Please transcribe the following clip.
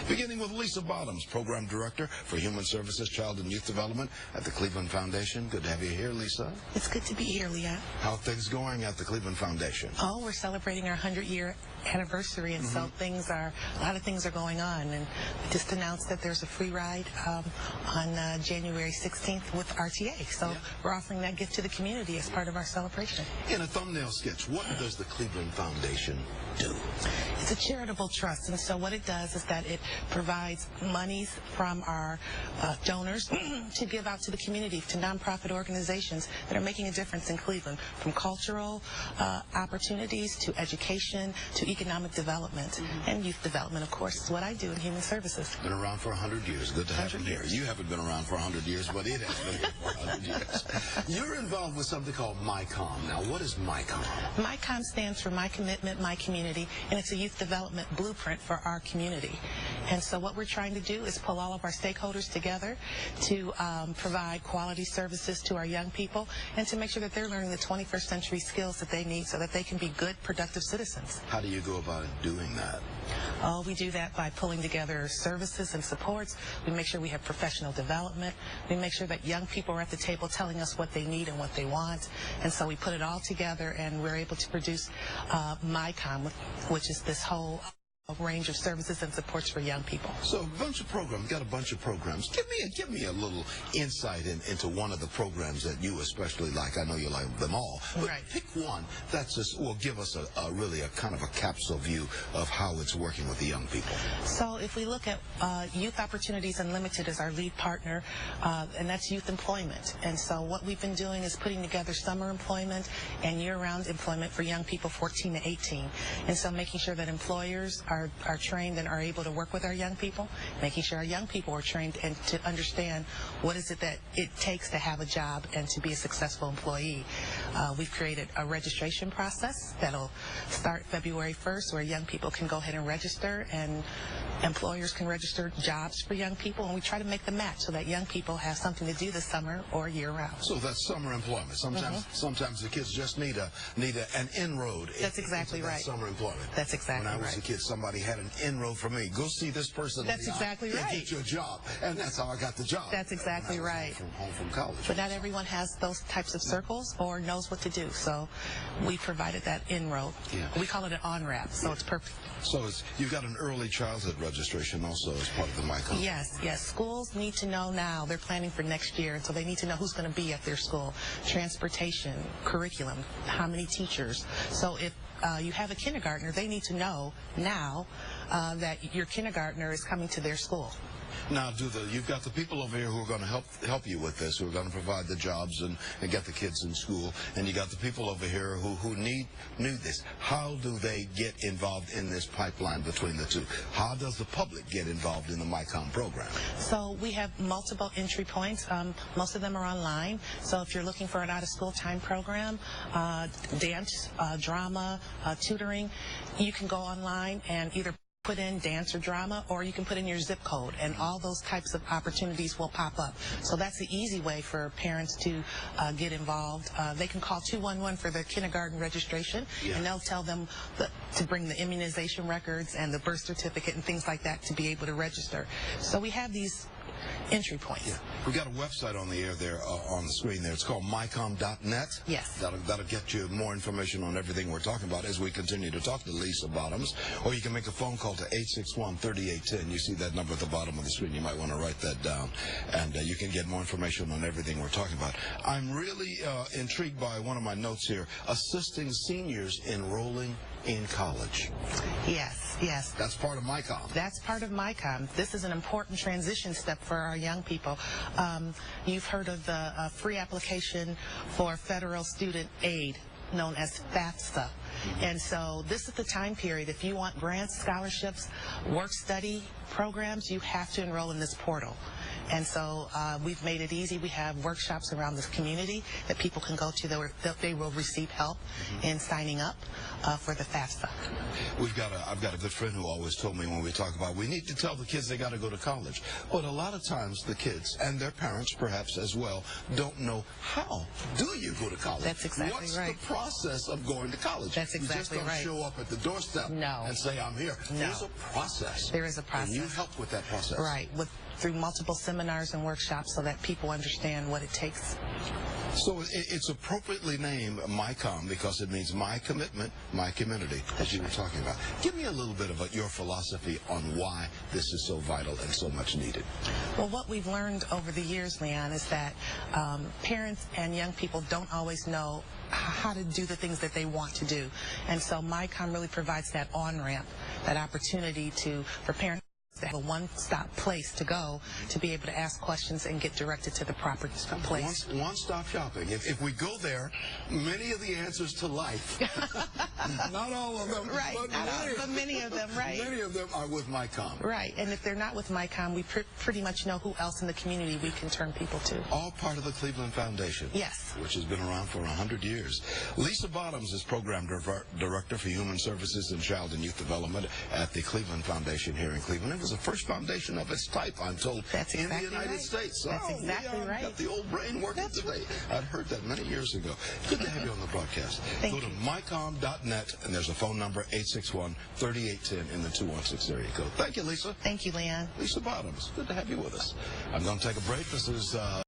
Beginning with Lisa Bottoms, Program Director for Human Services, Child and Youth Development at the Cleveland Foundation. Good to have you here, Lisa. It's good to be here, Leah. How are things going at the Cleveland Foundation? Oh, we're celebrating our 100-year anniversary, and so a lot of things are going on. And we just announced that there's a free ride on January 16th with RTA. So we're offering that gift to the community as part of our celebration. In a thumbnail sketch, what does the Cleveland Foundation do? It's a charitable trust, and so what it does is that it provides monies from our donors to give out to the community, to nonprofit organizations that are making a difference in Cleveland, from cultural opportunities to education to economic development and youth development, of course, is what I do in Human Services. Been around for 100 years. Good to have you here. You haven't been around for 100 years, but it has been here for 100 years. You're involved with something called MyCom. Now, what is MyCom? MyCom stands for My Commitment, My Community, and it's a youth development blueprint for our community. And so what we're trying to do is pull all of our stakeholders together to provide quality services to our young people and to make sure that they're learning the 21st century skills that they need so that they can be good, productive citizens. How do you go about doing that? Oh, we do that by pulling together services and supports. We make sure we have professional development. We make sure that young people are at the table telling us what they need and what they want. And so we put it all together, and we're able to produce MyCom, which is this whole range of services and supports for young people. So a bunch of programs, got a bunch of programs. Give me a little insight into one of the programs that you especially like. I know you like them all, but pick one that's just will give us really a kind of a capsule view of how it's working with the young people. So if we look at Youth Opportunities Unlimited as our lead partner, and that's youth employment. And so what we've been doing is putting together summer employment and year-round employment for young people 14 to 18. And so making sure that employers are trained and are able to work with our young people, making sure our young people are trained and to understand what is it that it takes to have a job and to be a successful employee. We've created a registration process that'll start February 1st, where young people can go ahead and register, and employers can register jobs for young people, and we try to make the match so that young people have something to do this summer or year-round. So that's summer employment. Sometimes the kids just need an inroad. That's exactly right. Summer employment. That's exactly right. When I was a kid, somebody had an inroad for me. Go see this person. That's exactly right. And get your job, and that's how I got the job. That's exactly right. Home from college. But not everyone has those types of circles or knows what to do. So we provided that inroad. Yeah. We call it an on-ramp. So it's perfect. So you've got an early childhood registration also as part of the MyCom. Yes. Schools need to know now. They're planning for next year, and so they need to know who's going to be at their school. Transportation, curriculum, how many teachers. So if you have a kindergartner, they need to know now that your kindergartner is coming to their school. Now, you've got the people over here who are going to help you with this, who are going to provide the jobs and get the kids in school, and you got the people over here who need this. How do they get involved in this pipeline between the two? How does the public get involved in the MyCom program? So we have multiple entry points. Most of them are online. So if you're looking for an out-of-school time program, dance, drama, tutoring, you can go online and either put in dance or drama, or you can put in your zip code, and all those types of opportunities will pop up. So that's the easy way for parents to get involved. They can call 211 for their kindergarten registration, and they'll tell them to bring the immunization records and the birth certificate and things like that to be able to register. So we have these entry points. Yeah. We got a website on the air there, on the screen there. It's called mycom.net. Yes. That'll get you more information on everything we're talking about as we continue to talk to Lisa Bottoms. Or you can make a phone call to 861-3810. You see that number at the bottom of the screen. You might want to write that down. And you can get more information on everything we're talking about. I'm really intrigued by one of my notes here. Assisting seniors enrolling in college. Yes. That's part of MyCom. That's part of MyCom. This is an important transition step for our young people. You've heard of the free application for federal student aid, known as FAFSA. And so this is the time period. If you want grants, scholarships, work-study programs, you have to enroll in this portal. And so we've made it easy. We have workshops around the community that people can go to that they will receive help in signing up for the FAFSA. I've got a good friend who always told me when we talk about we need to tell the kids they got to go to college. But a lot of times the kids and their parents perhaps as well don't know how do you go to college. That's exactly What's right. the process of going to college? That's exactly you just right. don't show up at the doorstep and say I'm here. No. There's a process. There is a process. And you help with that process. Right. Through multiple seminars and workshops so that people understand what it takes. So it's appropriately named MyCom because it means my commitment, my community, as you were talking about. Give me a little bit of your philosophy on why this is so vital and so much needed. Well, what we've learned over the years, Leon, is that parents and young people don't always know how to do the things that they want to do. And so MyCom really provides that on-ramp, that opportunity for parents to have a one-stop place to go to be able to ask questions and get directed to the proper place. One-stop shopping. If we go there, many of the answers to life, not all of them, right, but many of them, right? Many of them are with MyCom. Right, and if they're not with MyCom, we pretty much know who else in the community we can turn people to. All part of the Cleveland Foundation. Yes. Which has been around for 100 years. Lisa Bottoms is Program Director for Human Services and Child and Youth Development at the Cleveland Foundation here in Cleveland. It was the first foundation of its type, I'm told, in the United States. That's exactly right. Got the old brain working today. I'd heard that many years ago. Good to have you on the broadcast. Go to mycom.net, and there's a phone number, 861-3810 in the 216 area code. Thank you, Lisa. Thank you, Leon. Lisa Bottoms, good to have you with us. I'm going to take a break. This is...